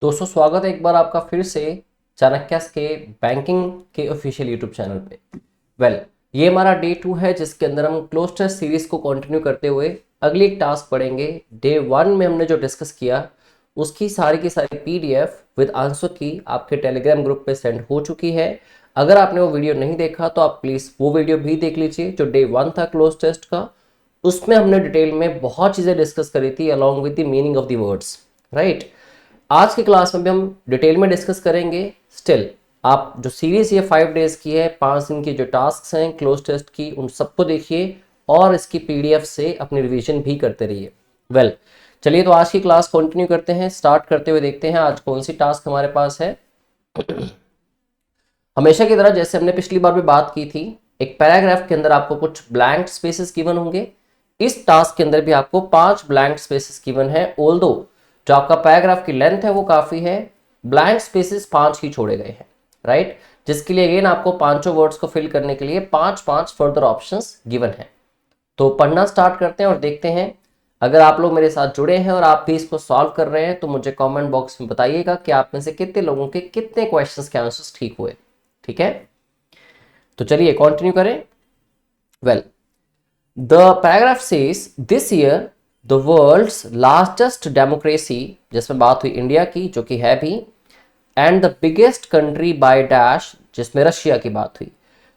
दोस्तों स्वागत है एक बार आपका फिर से चाणक्यस के बैंकिंग के ऑफिशियल यूट्यूब चैनल पे। ये हमारा डे 2 है जिसके अंदर हम क्लोज टेस्ट सीरीज को कंटिन्यू करते हुए अगली एक टास्क पढ़ेंगे। डे 1 में हमने जो डिस्कस किया उसकी सारी की सारी पीडीएफ विद आंसर की आपके टेलीग्राम ग्रुप पे सेंड हो चुकी है। अगर आपने वो वीडियो नहीं देखा तो आप प्लीज़ वो वीडियो भी देख लीजिए जो डे 1 था क्लोज टेस्ट का। उसमें हमने डिटेल में बहुत चीज़ें डिस्कस करी थी along with the meaning of the words, right. आज की क्लास में भी हम डिटेल में डिस्कस करेंगे। स्टिल आप जो सीरीज ये 5 डेज की है, 5 दिन की जो टास्क हैं क्लोज टेस्ट की, उन सबको देखिए और इसकी पीडीएफ से अपनी रिवीजन भी करते रहिए। चलिए तो आज की क्लास कंटिन्यू करते हैं। स्टार्ट करते हुए देखते हैं आज कौन सी टास्क हमारे पास है। हमेशा की तरह जैसे हमने पिछली बार भी बात की थी, एक पैराग्राफ के अंदर आपको कुछ ब्लैंक स्पेसेस गिवन होंगे। इस टास्क के अंदर भी आपको 5 ब्लैंक स्पेसेस गिवन है। ऑल्दो जो आपका पैराग्राफ की लेंथ है वो काफी है, ब्लैंक स्पेसेस 5 ही छोड़े गए हैं, राइट। जिसके लिए अगेन आपको पांचों वर्ड्स को फिल करने के लिए 5-5 फर्दर ऑप्शंस गिवन है। तो पढ़ना स्टार्ट करते हैं और देखते हैं। अगर आप लोग मेरे साथ जुड़े हैं और आप भी इसको सॉल्व कर रहे हैं तो मुझे कमेंट बॉक्स में बताइएगा कि आप में से कितने लोगों के कितने क्वेश्चंस के आंसर्स ठीक हुए। ठीक है, तो चलिए कंटिन्यू करें। Well, the paragraph says this year the world's largest democracy, जिसमें बात हुई इंडिया की जो कि है भी, and the biggest country by dash, जिसमें रशिया की बात हुई।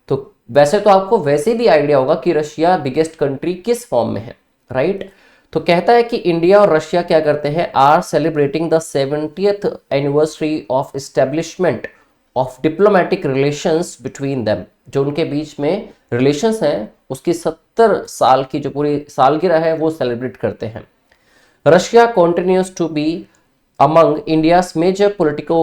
तो वैसे तो आपको वैसे भी आइडिया होगा कि रशिया बिगेस्ट कंट्री किस फॉर्म में है, राइट। तो कहता है कि इंडिया और रशिया क्या करते हैं, are celebrating the 70th anniversary of establishment of diplomatic relations between them. जो उनके बीच में रिलेशंस हैं उसकी 70 साल की जो पूरी सालगिरह है वो सेलिब्रेट करते हैं। Russia continues to be among India's major politico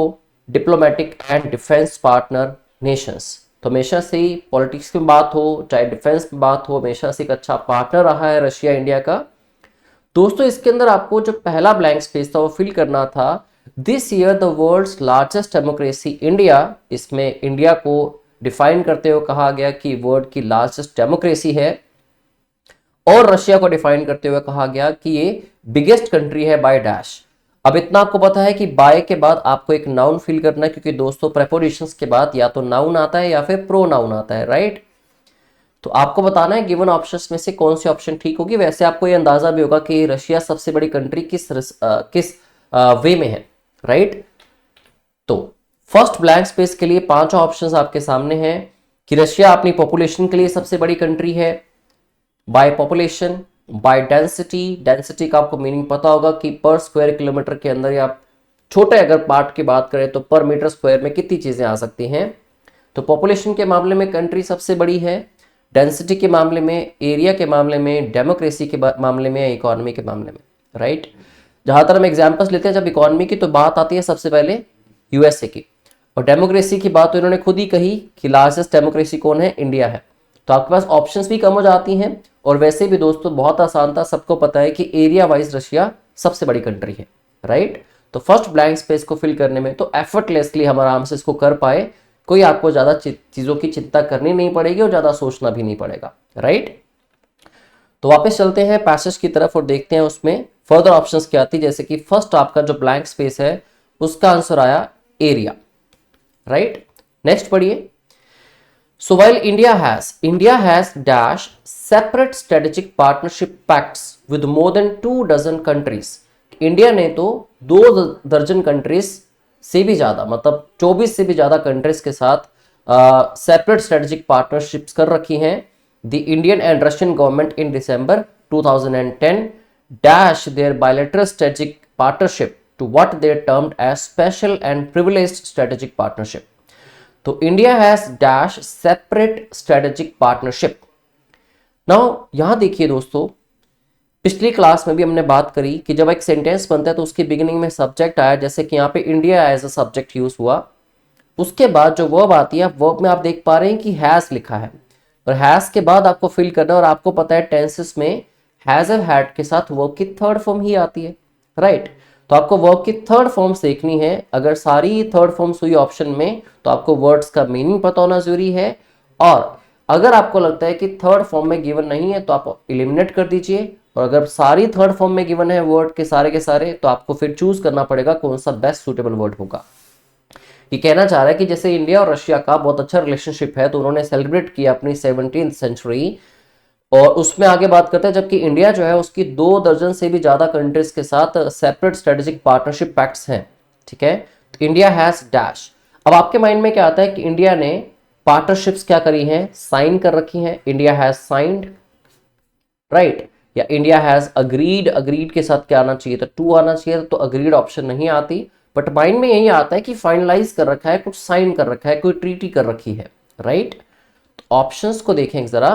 diplomatic and defence partner nations. तो हमेशा से ही पॉलिटिक्स की बात हो चाहे डिफेंस की बात हो, हमेशा से एक अच्छा पार्टनर रहा है रशिया इंडिया का। दोस्तों इसके अंदर आपको जो पहला ब्लैंक स्पेस था वो फिल करना था। This year the world's largest democracy India, इसमें इंडिया को डिफाइन करते हुए कहा गया कि वर्ल्ड की लार्जेस्ट डेमोक्रेसी है, और रशिया को डिफाइन करते हुए कहा गया कि ये बिगेस्ट कंट्री है बाय डैश। अब इतना आपको पता है कि बाय के बाद आपको एक नाउन फिल करना है, क्योंकि दोस्तों प्रेपोजिशंस के बाद या तो नाउन आता है या फिर प्रोनाउन आता है, राइट। तो आपको बताना है गिवन ऑप्शंस में से कौन सी ऑप्शन ठीक होगी। वैसे आपको ये अंदाजा भी होगा कि रशिया सबसे बड़ी कंट्री किस वे में है, राइट। तो फर्स्ट ब्लैंक स्पेस के लिए 5 ऑप्शंस आपके सामने हैं कि रशिया अपनी पॉपुलेशन के लिए सबसे बड़ी कंट्री है, by population, by density. Density का आपको मीनिंग पता होगा कि पर स्क्वायर किलोमीटर के अंदर, या छोटे अगर पार्ट की बात करें तो पर मीटर स्क्वायर में कितनी चीजें आ सकती हैं। तो पॉपुलेशन के मामले में कंट्री सबसे बड़ी है, डेंसिटी के मामले में, एरिया के मामले में, डेमोक्रेसी के मामले में, इकोनॉमी के मामले में, राइट। जहां तक हम एग्जांपल्स लेते हैं जब इकोनॉमी की तो बात आती है सबसे पहले यूएसए की, और डेमोक्रेसी की बात तो इन्होंने खुद ही कही कि लार्जेस्ट डेमोक्रेसी कौन है, इंडिया है। तो आपके पास ऑप्शंस भी कम हो जाती हैं। और वैसे भी दोस्तों बहुत आसान था, सबको पता है कि एरिया वाइज रशिया सबसे बड़ी कंट्री है, राइट। तो फर्स्ट ब्लैंक स्पेस को फिल करने में तो एफर्टलेसली हम आराम से इसको कर पाए, कोई आपको ज्यादा चीजों की चिंता करनी नहीं पड़ेगी और ज्यादा सोचना भी नहीं पड़ेगा, राइट। तो वापस चलते हैं पैसेज की तरफ और देखते हैं उसमें फर्दर ऑप्शंस क्या आती है। जैसे कि फर्स्ट आपका जो ब्लैंक स्पेस है उसका आंसर आया एरिया, राइट। नेक्स्ट पढ़िए। So while India has dash separate strategic partnership pacts with more than 24 countries. India ने तो 2 दर्जन कंट्रीज से भी ज्यादा, मतलब 24 से भी ज्यादा कंट्रीज के साथ सेपरेट स्ट्रेटेजिक पार्टनरशिप्स कर रखी हैं। The Indian and Russian government in December 2010 dash their bilateral strategic partnership to what they termed as special and privileged strategic partnership. तो India has dash separate strategic partnership. Now यहां देखिए दोस्तों, पिछली class में भी हमने बात करी कि जब एक सेंटेंस बनता है तो उसकी बिगिनिंग में सब्जेक्ट आया, जैसे कि यहाँ पे India as a subject use हुआ। उसके बाद जो वर्ब आती है, वर्ब में आप देख पा रहे हैं कि हैज लिखा है, और हैज के बाद आपको फिल करना, और आपको पता है टेंसेस में हैज एंड हैड के साथ वर्ब की थर्ड फॉर्म ही आती है, राइट। तो आपको वर्ब की थर्ड फॉर्म्स देखनी है। अगर सारी थर्ड फॉर्म्स हुई ऑप्शन में तो आपको वर्ड्स का मीनिंग पता होना जरूरी है, और अगर आपको लगता है कि थर्ड फॉर्म में गिवन नहीं है तो आप एलिमिनेट कर दीजिए और अगर सारी थर्ड फॉर्म में गिवन है वर्ड के सारे तो आपको फिर चूज करना पड़ेगा कौन सा बेस्ट सुटेबल वर्ड होगा। ये कहना चाह रहा है कि जैसे इंडिया और रशिया का बहुत अच्छा रिलेशनशिप है, तो उन्होंने सेलिब्रेट किया अपनी 17th सेंचुरी, और उसमें आगे बात करते हैं, जबकि इंडिया जो है उसकी 2 दर्जन से भी ज्यादा कंट्रीज के साथ सेपरेट स्ट्रेटेजिक पार्टनरशिप पैक्ट्स हैं। ठीक है, तो इंडिया हैज डैश। अब आपके माइंड में क्या आता है कि इंडिया ने पार्टनरशिप्स क्या करी हैं, साइन कर रखी हैं। इंडिया हैज साइंड, राइट, या इंडिया हैज अग्रीड। अग्रीड के साथ क्या आना चाहिए था, टू आना चाहिए था, तो अग्रीड ऑप्शन नहीं आती, बट माइंड में यही आता है कि फाइनलाइज कर रखा है, कुछ साइन कर रखा है, कोई ट्रीटी कर रखी है, राइट। ऑप्शंस को देखें जरा,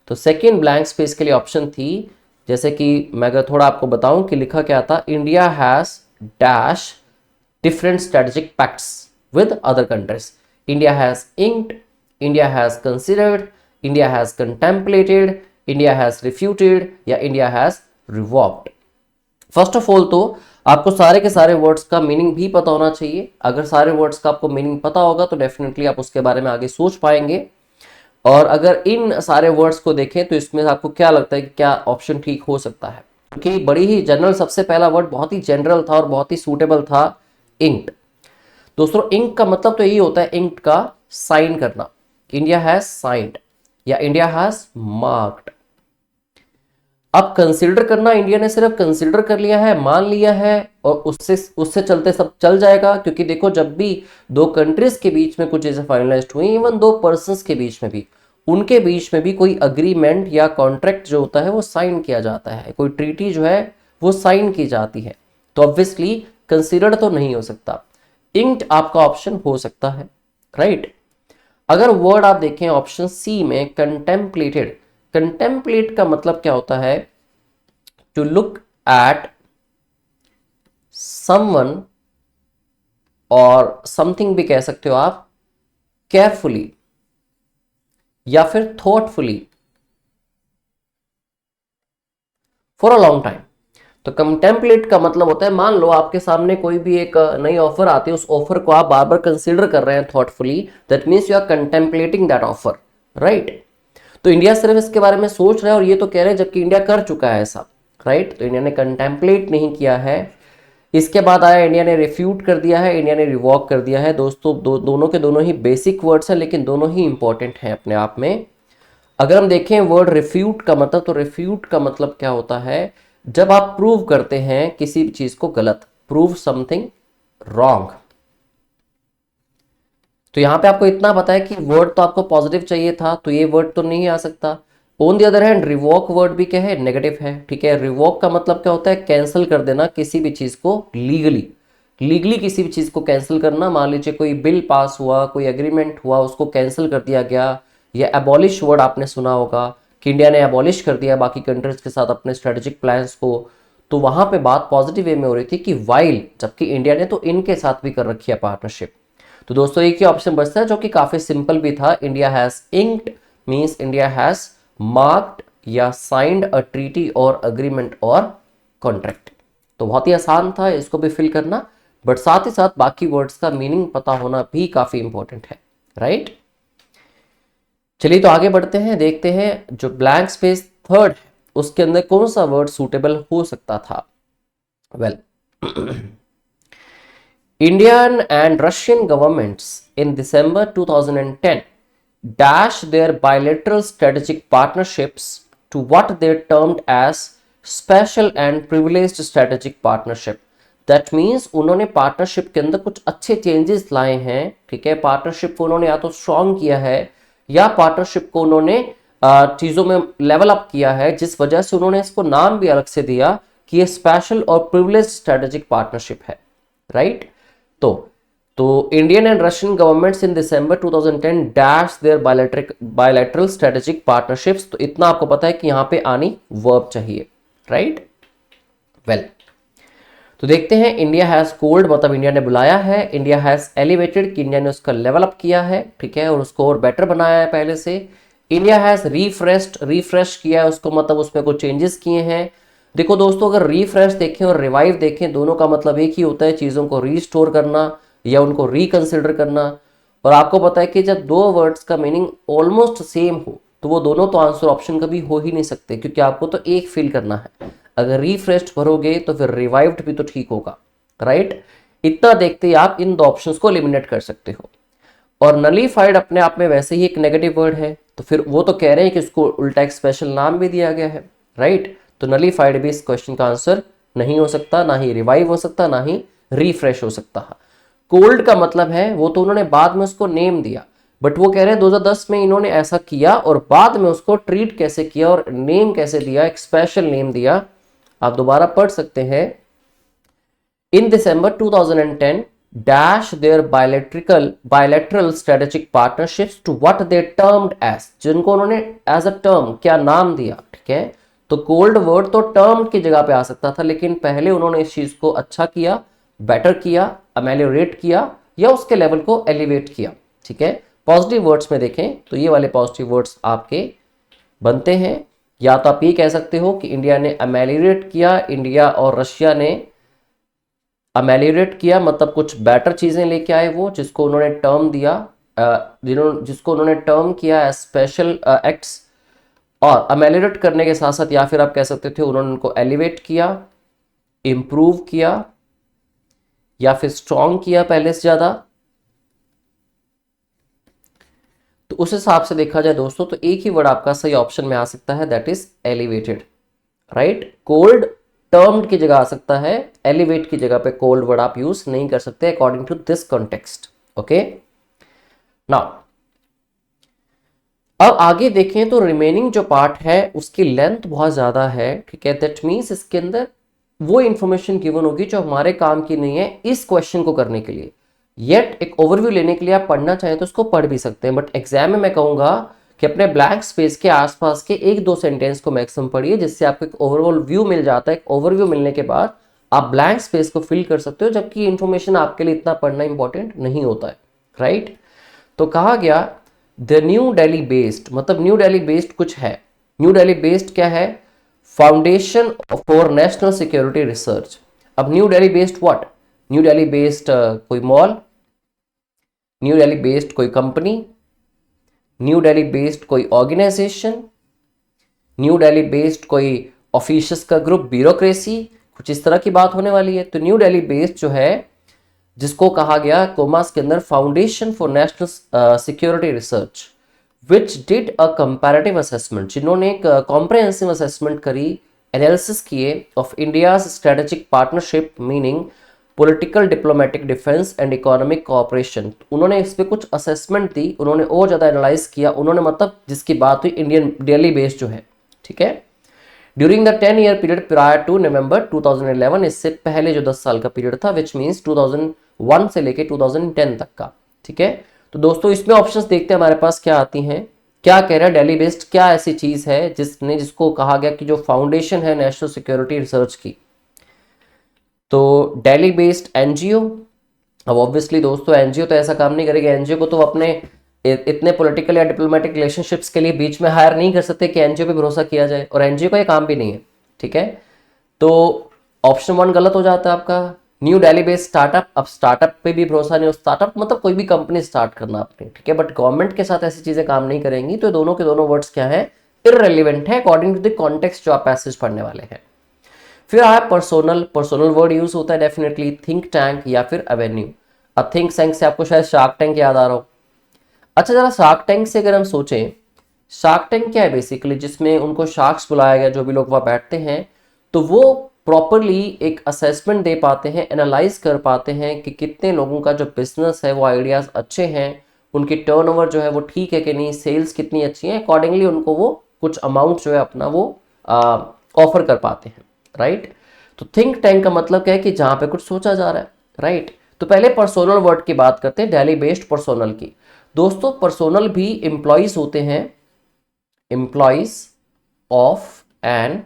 तो सेकेंड ब्लैंक स्पेस के लिए ऑप्शन थी, जैसे कि मैं अगर थोड़ा आपको बताऊं कि लिखा क्या था, India has dash different strategic pacts with other countries. India has inked, India has considered, India has contemplated, India has refuted, या India has revoked. First of all तो आपको सारे के सारे वर्ड्स का मीनिंग भी पता होना चाहिए। अगर सारे वर्ड्स का आपको मीनिंग पता होगा तो डेफिनेटली आप उसके बारे में आगे सोच पाएंगे। और अगर इन सारे वर्ड्स को देखें तो इसमें आपको क्या लगता है कि क्या ऑप्शन ठीक हो सकता है, क्योंकि बड़ी ही जनरल, सबसे पहला वर्ड बहुत ही जनरल था और बहुत ही सूटेबल था, इंक्ड। दोस्तों इंक का मतलब तो यही होता है, इंक का साइन करना। इंडिया हैज साइंड या इंडिया हैज मार्क्ड। अब कंसीडर करना, इंडिया ने सिर्फ कंसीडर कर लिया है, मान लिया है, और उससे चलते सब चल जाएगा, क्योंकि देखो जब भी दो कंट्रीज के बीच में कुछ चीजें फाइनलाइज्ड हुई, इवन दो पर्संस के बीच में भी, उनके बीच में भी कोई अग्रीमेंट या कॉन्ट्रैक्ट जो होता है वो साइन किया जाता है, कोई ट्रीटी जो है वो साइन की जाती है, तो ऑब्वियसली कंसीडर्ड तो नहीं हो सकता। इंक्ड आपका ऑप्शन हो सकता है, राइट। अगर वर्ड आप देखें ऑप्शन सी में, कंटेम्पलेटेड। कंटेम्पलेट का मतलब क्या होता है, टू लुक एट समवन और समथिंग भी कह सकते हो आप, केयरफुली या फिर thoughtfully for a long time. तो कंटेम्पलेट का मतलब होता है, मान लो आपके सामने कोई भी एक नई ऑफर आती है, उस ऑफर को आप बार बार कंसीडर कर रहे हैं thoughtfully, that means you are contemplating that offer, right. तो इंडिया सिर्फ इसके बारे में सोच रहा है और ये तो कह रहे हैं, जबकि इंडिया कर चुका है ऐसा, राइट। तो इंडिया ने कंटेम्पलेट नहीं किया है। इसके बाद आया इंडिया ने रिफ्यूट कर दिया है, इंडिया ने रिवॉक कर दिया है। दोस्तों दोनों के दोनों ही बेसिक वर्ड्स हैं, लेकिन दोनों ही इंपॉर्टेंट हैं अपने आप में। अगर हम देखें वर्ड रिफ्यूट का मतलब, तो रिफ्यूट का मतलब क्या होता है, जब आप प्रूव करते हैं किसी चीज को गलत, प्रूव समथिंग रॉन्ग। तो यहां पे आपको इतना पता है कि वर्ड तो आपको पॉजिटिव चाहिए था, तो ये वर्ड तो नहीं आ सकता। On the other hand revoke word भी क्या है, नेगेटिव है, ठीक है। रिवॉक का मतलब क्या होता है, कैंसिल कर देना किसी भी चीज को लीगली किसी भी चीज को कैंसिल करना। मान लीजिए कोई बिल पास हुआ, कोई एग्रीमेंट हुआ, उसको कैंसिल कर दिया गया। या एबॉलिश वर्ड आपने सुना होगा कि इंडिया ने एबॉलिश कर दिया बाकी कंट्रीज के साथ अपने स्ट्रेटेजिक प्लान्स को, तो वहां पे बात पॉजिटिव वे में हो रही थी कि वाइल, जबकि इंडिया ने तो इनके साथ भी कर रखी है पार्टनरशिप। तो दोस्तों एक ही ऑप्शन बचता है जो कि काफी सिंपल भी था, India has inked means India has marked या साइंड अ ट्रीटी और अग्रीमेंट और कॉन्ट्रैक्ट। तो बहुत ही आसान था इसको भी फिल करना, बट साथ ही साथ बाकी वर्ड्स का मीनिंग पता होना भी काफी इंपॉर्टेंट है, राइट। चलिए तो आगे बढ़ते हैं, देखते हैं जो ब्लैंक स्पेस थर्ड है उसके अंदर कौन सा वर्ड सूटेबल हो सकता था। Well, Indian and Russian governments in December 2010 dashed their bilateral strategic partnerships to what they termed as special and privileged strategic partnership. That means उन्होंने पार्टनरशिप के अंदर कुछ अच्छे चेंजेस लाए हैं, ठीक है। पार्टनरशिप को उन्होंने या तो स्ट्रॉन्ग किया है या पार्टनरशिप को उन्होंने चीजों में लेवल अप किया है, जिस वजह से उन्होंने इसको नाम भी अलग से दिया कि ये स्पेशल और प्रिविलेज स्ट्रेटेजिक पार्टनरशिप है, राइट। तो Indian and Russian governments in December 2010 dash there bilateral strategic partnerships. तो इतना आपको पता है कि यहां पे आनी वर्ब चाहिए, राइट। वेल, तो देखते हैं, इंडिया हैज कॉल्ड मतलब इंडिया ने बुलाया है, इंडिया हैज एलिवेटेड कि इंडिया ने उसका लेवल अप किया है, ठीक है, और उसको और बेटर बनाया है पहले से। इंडिया हैज रिफ्रेश किया है उसको, मतलब उसमें कुछ चेंजेस किए हैं। देखो दोस्तों, अगर रिफ्रेश देखें और रिवाइव देखें, दोनों का मतलब एक ही होता है, चीजों को रीस्टोर करना या उनको रिकंसिडर करना। और आपको पता है कि जब दो वर्ड्स का मीनिंग ऑलमोस्ट सेम हो तो वो दोनों तो आंसर ऑप्शन कभी हो ही नहीं सकते, क्योंकि आपको तो एक फिल करना है। अगर रिफ्रेश्ड भरोगे तो फिर रिवाइव्ड भी तो ठीक होगा, राइट। इतना देखते ही आप इन दो ऑप्शंस को एलिमिनेट कर सकते हो। और नलीफाइड अपने आप में वैसे ही एक नेगेटिव वर्ड है, तो फिर वो तो कह रहे हैं कि उसको उल्टा एक स्पेशल नाम भी दिया गया है, राइट। तो नलीफाइड भी इस क्वेश्चन का आंसर नहीं हो सकता, ना ही रिवाइव हो सकता, ना ही रिफ्रेश हो सकता। कोल्ड का मतलब है वो तो उन्होंने बाद में उसको नेम दिया, बट वो कह रहे हैं 2010 में इन्होंने ऐसा किया और बाद में उसको ट्रीट कैसे किया और नेम कैसे दिया, एक स्पेशल नेम दिया। आप दोबारा पढ़ सकते हैं। इन दिसंबर 2010 dash their bilateral strategic partnerships to what they termed as, जिनको उन्होंने एज अ टर्म क्या नाम दिया, ठीक है। तो कोल्ड वर्ड तो टर्म की जगह पे आ सकता था, लेकिन पहले उन्होंने इस चीज को अच्छा किया, बेटर किया, अमेलियोरेट किया या उसके लेवल को एलिवेट किया, ठीक है। पॉजिटिव वर्ड्स में देखें तो ये वाले पॉजिटिव वर्ड्स आपके बनते हैं। या तो आप ये कह सकते हो कि इंडिया ने अमेलियोरेट किया, इंडिया और रशिया ने अमेलियोरेट किया, मतलब कुछ बेटर चीजें लेके आए वो, जिसको उन्होंने टर्म दिया, जिसको उन्होंने टर्म किया एज स्पेशल एक्ट्स। और अमेलियोरेट करने के साथ साथ या फिर आप कह सकते थे उन्होंने उनको एलिवेट किया, इंप्रूव किया या फिर स्ट्रॉन्ग किया पहले से ज्यादा। तो उस हिसाब से देखा जाए दोस्तों तो एक ही वर्ड आपका सही ऑप्शन में आ सकता है, that is elevated, right. Cold termed की जगह आ सकता है, एलिवेट की जगह पे कोल्ड वर्ड आप यूज नहीं कर सकते according to this context, okay. Now अब आगे देखें तो रिमेनिंग जो पार्ट है उसकी लेंथ बहुत ज्यादा है, ठीक है। दैट मीन्स इसके अंदर वो इंफॉर्मेशन गिवन होगी जो हमारे काम की नहीं है इस क्वेश्चन को करने के लिए। येट एक ओवरव्यू लेने के लिए आप पढ़ना चाहें तो उसको पढ़ भी सकते हैं, बट एग्जाम में मैं कहूंगा कि अपने ब्लैंक स्पेस के आसपास के एक दो सेंटेंस को मैक्सिमम पढ़िए, जिससे आपको एक ओवरऑल व्यू मिल जाता है। एक ओवरव्यू मिलने के बाद आप ब्लैंक स्पेस को फिल कर सकते हो, जबकि इंफॉर्मेशन आपके लिए इतना पढ़ना इंपॉर्टेंट नहीं होता है, राइट। तो कहा गया द न्यू दिल्ली बेस्ड, मतलब न्यू दिल्ली बेस्ड कुछ है। न्यू दिल्ली बेस्ड क्या है? Foundation for national security research. अब New Delhi based what? New Delhi based कोई मॉल, न्यू दिल्ली बेस्ड कोई कंपनी, न्यू दिल्ली बेस्ड कोई ऑर्गेनाइजेशन, न्यू दिल्ली बेस्ड कोई ऑफिशियल्स का ग्रुप, ब्यूरोक्रेसी, कुछ इस तरह की बात होने वाली है। तो न्यू दिल्ली बेस्ड जो है, जिसको कहा गया कॉमर्स के अंदर foundation for national security research, which did a comparative assessment, जिन्होंने एक कॉम्प्रिहेंसिव असेसमेंट करी, एनालिसिस किए of India's strategic partnership, meaning political, diplomatic, defence and economic cooperation. उन्होंने इस पे कुछ असेसमेंट दी, उन्होंने और ज्यादा एनालाइज किया, उन्होंने मतलब जिसकी बात हुई इंडियन दिल्ली बेस्ड जो है, ठीक है। During the 10-year period prior to November 2011, इससे पहले जो 10 साल का पीरियड था, विच मीन्स 2001 से लेके 2010 तक का, ठीक है। तो दोस्तों इसमें ऑप्शंस देखते हैं हमारे पास क्या आती हैं। क्या कह रहा है दिल्ली बेस्ड, क्या ऐसी चीज है जिसको कहा गया कि जो फाउंडेशन है नेशनल सिक्योरिटी रिसर्च की। तो दिल्ली बेस्ड एनजीओ। अब ऑब्वियसली दोस्तों एनजीओ तो ऐसा काम नहीं करेगी, एनजीओ को तो अपने इतने पॉलिटिकल या डिप्लोमेटिक रिलेशनशिप्स के लिए बीच में हायर नहीं कर सकते कि एनजीओ पे भरोसा किया जाए, और एनजीओ का ये काम भी नहीं है, ठीक है। तो ऑप्शन 1 गलत हो जाता है आपका। न्यू दिल्ली बेस्ड स्टार्टअप, अब स्टार्टअप पे भी भरोसा नहीं हो, स्टार्टअप मतलब कोई भी कंपनी स्टार्ट करना आपने, ठीक है, बट गवर्नमेंट के साथ ऐसी चीजें काम नहीं करेंगी। तो दोनों के दोनों वर्ड्स क्या है? इररिलेवेंट है अकॉर्डिंग टू द कॉन्टेक्स्ट जो आप पैसेज पढ़ने वाले हैं। फिर आया पर्सोनल, पर्सोनल वर्ड यूज होता है डेफिनेटली थिंक टैंक या फिर एवेन्यू। अब थिंक टैंक से आपको शायद शार्क टैंक याद आ रहा हो। अच्छा जरा शार्क टैंक से अगर हम सोचें, शार्क टैंक क्या है बेसिकली, जिसमें उनको शार्क्स बुलाया गया, जो भी लोग वहां बैठते हैं, तो वो प्रॉपरली एक असेसमेंट दे पाते हैं, एनालाइज कर पाते हैं कि कितने लोगों का जो बिजनेस है वो आइडियाज अच्छे हैं, उनकी टर्नओवर जो है वो ठीक है कि नहीं, सेल्स कितनी अच्छी है, अकॉर्डिंगली उनको वो कुछ अमाउंट जो है अपना वो ऑफर कर पाते हैं, राइट। तो थिंक टैंक का मतलब क्या है कि जहां पे कुछ सोचा जा रहा है, राइट। तो पहले पर्सोनल वर्ड की बात करते हैं, दिल्ली बेस्ड पर्सोनल की। दोस्तों पर्सोनल भी एम्प्लॉइज होते हैं, एम्प्लॉइज ऑफ एन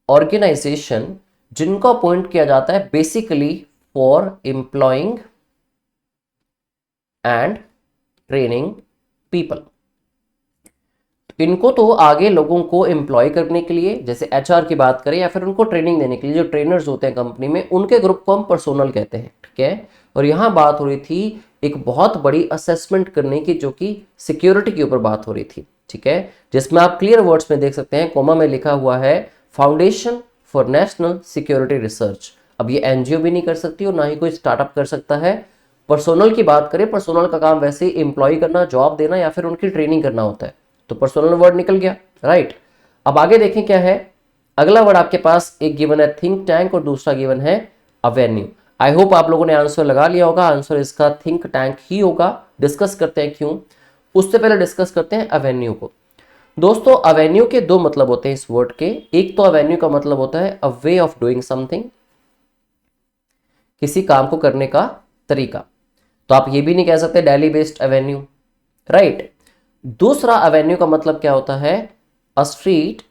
ऑर्गेनाइजेशन, जिनको अपॉइंट किया जाता है basically for employing and training people. इनको तो आगे लोगों को एम्प्लॉय करने के लिए, जैसे एचआर की बात करें, या फिर उनको ट्रेनिंग देने के लिए, जो ट्रेनर्स होते हैं कंपनी में, उनके ग्रुप को हम पर्सोनल कहते हैं, ठीक है। और यहां बात हो रही थी एक बहुत बड़ी असेसमेंट करने की, जो कि सिक्योरिटी के ऊपर बात हो रही थी। ठीक है, जिसमें आप क्लियर वर्ड्स में देख सकते हैं कोमा में लिखा हुआ है foundation for national security research. अब ये एनजीओ भी नहीं कर सकती और ना ही कोई स्टार्टअप कर सकता है। पर्सोनल की बात करें, पर्सोनल का काम वैसे ही एम्प्लॉय करना, जॉब देना या फिर उनकी ट्रेनिंग करना होता है, तो पर्सोनल वर्ड निकल गया, राइट। अब आगे देखें क्या है, अगला वर्ड आपके पास एक गिवन है थिंक टैंक और दूसरा गिवन है अवेन्यू। आई होप आप लोगों ने आंसर लगा लिया होगा, आंसर इसका थिंक टैंक ही होगा। डिस्कस करते हैं क्यों, उससे पहले डिस्कस करते हैं अवेन्यू को। दोस्तों अवेन्यू के दो मतलब होते हैं इस वर्ड के। एक तो अवेन्यू का मतलब होता है अ वे ऑफ डूइंग समथिंग, किसी काम को करने का तरीका, तो आप ये भी नहीं कह सकते डेली बेस्ड एवेन्यू, राइट। दूसरा एवेन्यू का मतलब क्या होता है, अ स्ट्रीट,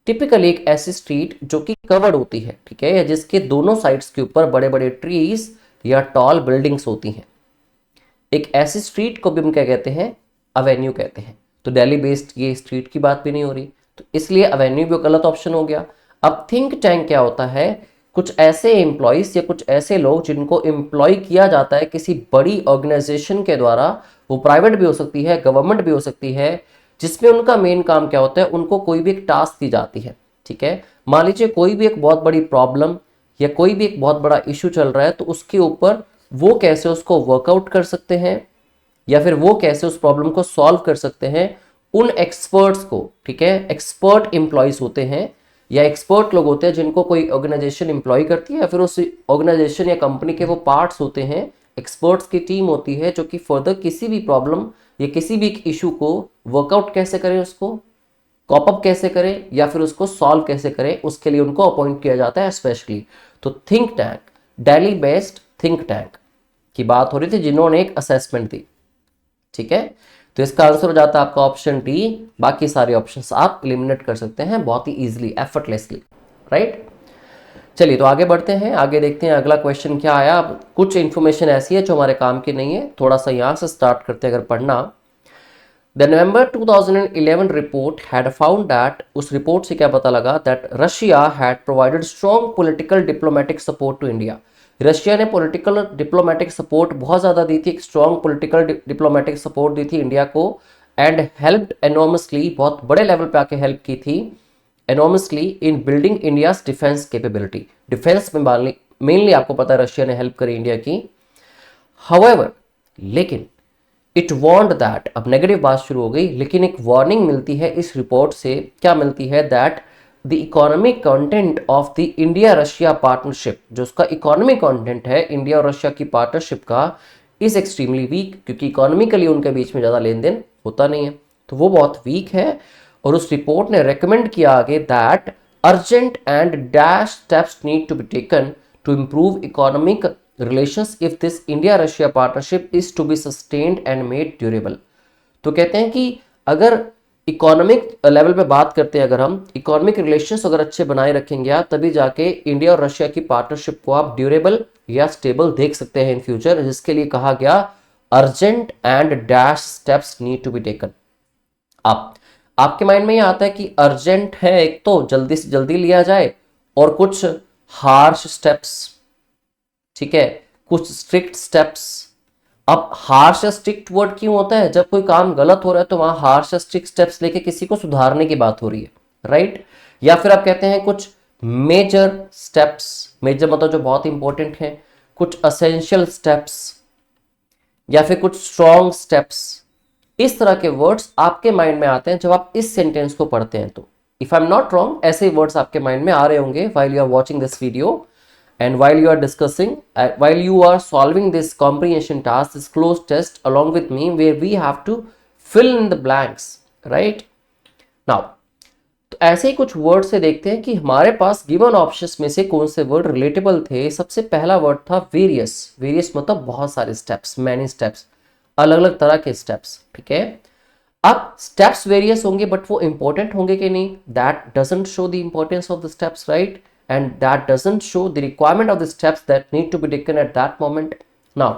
टिपिकली एक ऐसी स्ट्रीट जो कि कवर्ड होती है, ठीक है, या जिसके दोनों साइड्स के ऊपर बड़े बड़े ट्रीज या टॉल बिल्डिंग्स होती हैं। एक ऐसी स्ट्रीट को भी हम क्या कहते हैं, एवेन्यू कहते हैं। तो डेली बेस्ड ये स्ट्रीट की बात भी नहीं हो रही, तो इसलिए एवेन्यू भी गलत ऑप्शन हो गया। अब थिंक टैंक क्या होता है, कुछ ऐसे एम्प्लॉयज या कुछ ऐसे लोग जिनको एम्प्लॉय किया जाता है किसी बड़ी ऑर्गेनाइजेशन के द्वारा, वो प्राइवेट भी हो सकती है, गवर्नमेंट भी हो सकती है, जिसमें उनका मेन काम क्या होता है, उनको कोई भी एक टास्क दी जाती है, ठीक है। मान लीजिए कोई भी एक बहुत बड़ी प्रॉब्लम या कोई भी एक बहुत बड़ा इशू चल रहा है, तो उसके ऊपर वो कैसे उसको वर्कआउट कर सकते हैं या फिर वो कैसे उस प्रॉब्लम को सॉल्व कर सकते हैं, उन एक्सपर्ट्स को, ठीक है, एक्सपर्ट एम्प्लॉयज होते हैं या एक्सपर्ट लोग होते हैं जिनको कोई ऑर्गेनाइजेशन एम्प्लॉय करती है या फिर उस ऑर्गेनाइजेशन या कंपनी के वो पार्ट्स होते हैं, एक्सपर्ट्स की टीम होती है जो कि फर्दर किसी भी प्रॉब्लम या किसी भी इशू को वर्कआउट कैसे करें, उसको कॉप अप कैसे करें या फिर उसको सॉल्व कैसे करें, उसके लिए उनको अपॉइंट किया जाता है स्पेशली। तो think tank, daily based think tank की बात हो रही थी जिन्होंने एक असेसमेंट दी, ठीक है। तो इसका आंसर हो जाता है आपका ऑप्शन डी। बाकी सारे ऑप्शंस आप एलिमिनेट कर सकते हैं बहुत ही इजीली, एफर्टलेसली, राइट। चलिए तो आगे बढ़ते हैं, आगे देखते हैं अगला क्वेश्चन क्या आया। अब कुछ इंफॉर्मेशन ऐसी है जो हमारे काम की नहीं है, थोड़ा सा यहां से स्टार्ट करते हैं अगर पढ़ना। The November 2011 report had found that, उस रिपोर्ट से क्या पता लगा, that Russia had provided strong political diplomatic support to India. Russia ने पॉलिटिकल डिप्लोमेटिक सपोर्ट बहुत ज़्यादा दी थी, एक स्ट्रॉन्ग पॉलिटिकल डिप्लोमेटिक सपोर्ट दी थी इंडिया को, एंड हेल्प्ड एनॉर्मसली, बहुत बड़े लेवल पे आके हेल्प की थी एनॉर्मसली इन building India's defence capability. Defence में मेनली आपको पता है रशिया ने हेल्प करी इंडिया की। हाउएवर, लेकिन इट वार्न्ड दैट, अब नेगेटिव बात शुरू हो गई, लेकिन एक वार्निंग मिलती है इस रिपोर्ट से, क्या मिलती है, that the economic content of the India Russia partnership, जो उसका इकोनॉमिक कंटेंट है इंडिया और रशिया की पार्टनरशिप का, इज एक्सट्रीमली वीक, क्योंकि इकोनॉमिकली उनके बीच में ज़्यादा लेन देन होता नहीं है, तो वो बहुत वीक है। और उस रिपोर्ट ने रेकमेंड किया आगे that urgent and dash steps need to be taken to improve economic relations if this India Russia partnership is to be sustained and made durable। तो कहते हैं कि अगर इकोनॉमिक लेवल पे बात करते हैं, अगर हम इकोनॉमिक रिलेशंस अगर अच्छे बनाए रखेंगे आप, तभी जाके इंडिया और रशिया की पार्टनरशिप को आप ड्यूरेबल या स्टेबल देख सकते हैं इन फ्यूचर, जिसके लिए कहा गया urgent and dash steps need to be taken. आपके माइंड में ये आता है कि अर्जेंट है एक तो जल्दी से जल्दी लिया जाए, और कुछ हार्श स्टेप्स, ठीक है, कुछ स्ट्रिक्ट स्टेप्स। अब हार्श या स्ट्रिक्ट वर्ड क्यों होता है, जब कोई काम गलत हो रहा है तो वहां हार्श या स्ट्रिक्ट स्टेप्स लेके किसी को सुधारने की बात हो रही है, राइट। या फिर आप कहते हैं कुछ मेजर स्टेप्स, मेजर मतलब जो बहुत इंपॉर्टेंट है, कुछ असेंशियल स्टेप्स या फिर कुछ स्ट्रॉन्ग स्टेप्स। इस तरह के वर्ड्स आपके माइंड में आते हैं जब आप इस सेंटेंस को पढ़ते हैं। तो if I am not wrong, ऐसे वर्ड्स आपके माइंड में आ रहे होंगे while you are watching this video and while you are discussing, while you are solving this comprehension task, this closed test along with me, where we have to fill in the blanks, right now। तो ऐसे ही कुछ word से देखते हैं कि हमारे पास given options में से कौन से वर्ड रिलेटेबल थे। सबसे पहला वर्ड था वेरियस। वेरियस मतलब बहुत सारे स्टेप्स, मैनी स्टेप्स, अलग अलग तरह के स्टेप्स, ठीक है। अब स्टेप्स वेरियस होंगे बट वो इंपॉर्टेंट होंगे कि नहीं, that doesn't show the importance of the steps, right, and that doesn't show the requirement of the steps that need to be taken at that moment। now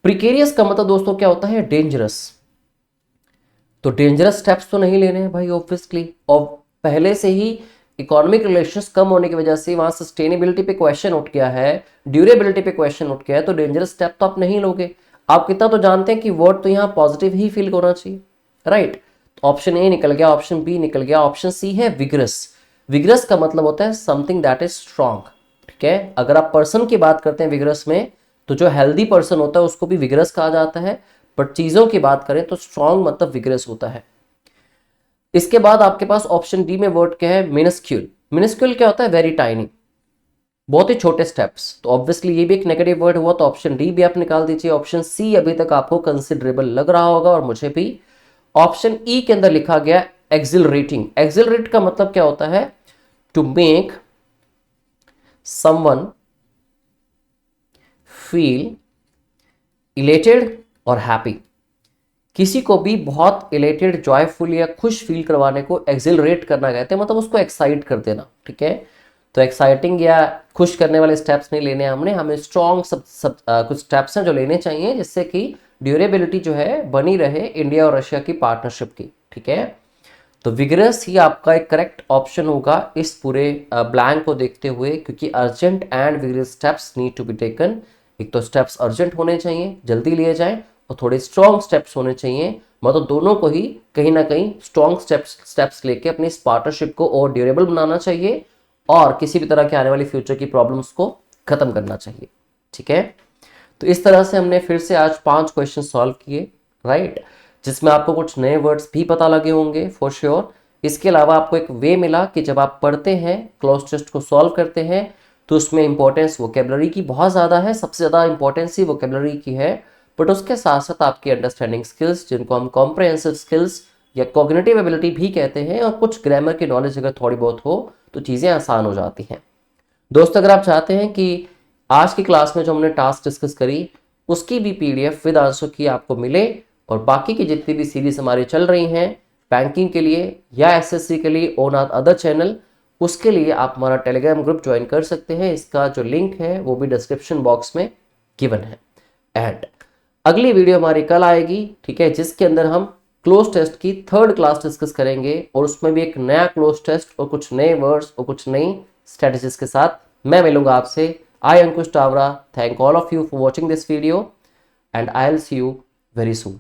precarious का मतलब दोस्तों क्या होता है, डेंजरस। तो डेंजरस स्टेप्स तो नहीं लेने हैं भाई ऑब्वियसली, और पहले से ही इकोनॉमिक रिलेशंस कम होने की वजह से वहां सस्टेनेबिलिटी पे क्वेश्चन उठ गया है, ड्यूरेबिलिटी पे क्वेश्चन उठ गया है, तो डेंजरस स्टेप तो आप नहीं लोगे। आप कितना तो जानते हैं कि वर्ड तो यहाँ पॉजिटिव ही फील होना चाहिए, राइट। ऑप्शन ए निकल गया, ऑप्शन बी निकल गया, ऑप्शन सी है विग्रस। विग्रस का मतलब होता है समथिंग दैट इज स्ट्रांग, ठीक है। अगर आप पर्सन की बात करते हैं विग्रस में, तो जो हेल्दी पर्सन होता है उसको भी विग्रस कहा जाता है, बट चीजों की बात करें तो स्ट्रांग मतलब विग्रस होता है। इसके बाद आपके पास ऑप्शन डी में वर्ड क्या है, मिनिस्क्यूल। मिनिस्क्यूल क्या होता है, वेरी टाइनी, बहुत ही छोटे स्टेप्स। तो ऑब्वियसली ये भी एक नेगेटिव वर्ड हुआ, तो ऑप्शन डी भी आप निकाल दीजिए। ऑप्शन सी अभी तक आपको कंसिडरेबल लग रहा होगा और मुझे भी। ऑप्शन ई के अंदर लिखा गया एक्सिलरेटिंग। एक्सिलरेट का मतलब क्या होता है, to make someone feel elated और हैप्पी। किसी को भी बहुत इलेटेड, जॉयफुल या खुश फील करवाने को एक्सिलरेट करना कहते हैं, मतलब उसको एक्साइट कर देना, ठीक है। तो एक्साइटिंग या खुश करने वाले स्टेप्स नहीं लेने हमने, हमें स्ट्रॉन्ग कुछ स्टेप्स हैं जो लेने चाहिए जिससे कि ड्यूरेबिलिटी जो है बनी रहे इंडिया और रशिया की पार्टनरशिप की, ठीक है। तो विग्रस ही आपका एक करेक्ट ऑप्शन होगा इस पूरे ब्लैंक को देखते हुए, क्योंकि urgent and vigorous steps need to be taken. एक तो स्टेप्स अर्जेंट होने चाहिए, जल्दी लिए जाएं, और थोड़े स्ट्रॉन्ग स्टेप्स होने चाहिए, मतलब दोनों को ही कहीं ना कहीं स्ट्रॉन्ग स्टेप्स लेके अपनी इस पार्टनरशिप को और ड्यूरेबल बनाना चाहिए और किसी भी तरह के आने वाली फ्यूचर की प्रॉब्लम्स को खत्म करना चाहिए, ठीक है। तो इस तरह से हमने फिर से आज 5 क्वेश्चन सॉल्व किए, राइट, जिसमें आपको कुछ नए वर्ड्स भी पता लगे होंगे फॉर श्योर। इसके अलावा आपको एक वे मिला कि जब आप पढ़ते हैं, क्लोज टेस्ट को सॉल्व करते हैं, तो उसमें इंपॉर्टेंस वोकेबलरी की बहुत ज़्यादा है, सबसे ज़्यादा इंपॉर्टेंस ही वोकेबलरी की है, बट उसके साथ साथ आपकी अंडरस्टैंडिंग स्किल्स, जिनको हम कॉम्प्रहेंसिव स्किल्स या कॉग्निटिव एबिलिटी भी कहते हैं, और कुछ ग्रामर की नॉलेज अगर थोड़ी बहुत हो तो चीज़ें आसान हो जाती हैं। दोस्तों, अगर आप चाहते हैं कि आज की क्लास में जो हमने टास्क डिस्कस करी उसकी भी पीडीएफ विद आंसर की आपको मिले, और बाकी की जितनी भी सीरीज हमारी चल रही हैं बैंकिंग के लिए या एसएससी के लिए ऑन आवर अदर चैनल, उसके लिए आप हमारा टेलीग्राम ग्रुप ज्वाइन कर सकते हैं। इसका जो लिंक है वो भी डिस्क्रिप्शन बॉक्स में गिवन है। एंड अगली वीडियो हमारी कल आएगी, ठीक है, जिसके अंदर हम क्लोज टेस्ट की 3rd क्लास डिस्कस करेंगे, और उसमें भी एक नया क्लोज टेस्ट और कुछ नए वर्ड्स और कुछ नई स्ट्रेटजीज के साथ मैं मिलूंगा आपसे। I Ankush Tawara, thank all of you for watching this video and I will see you very soon.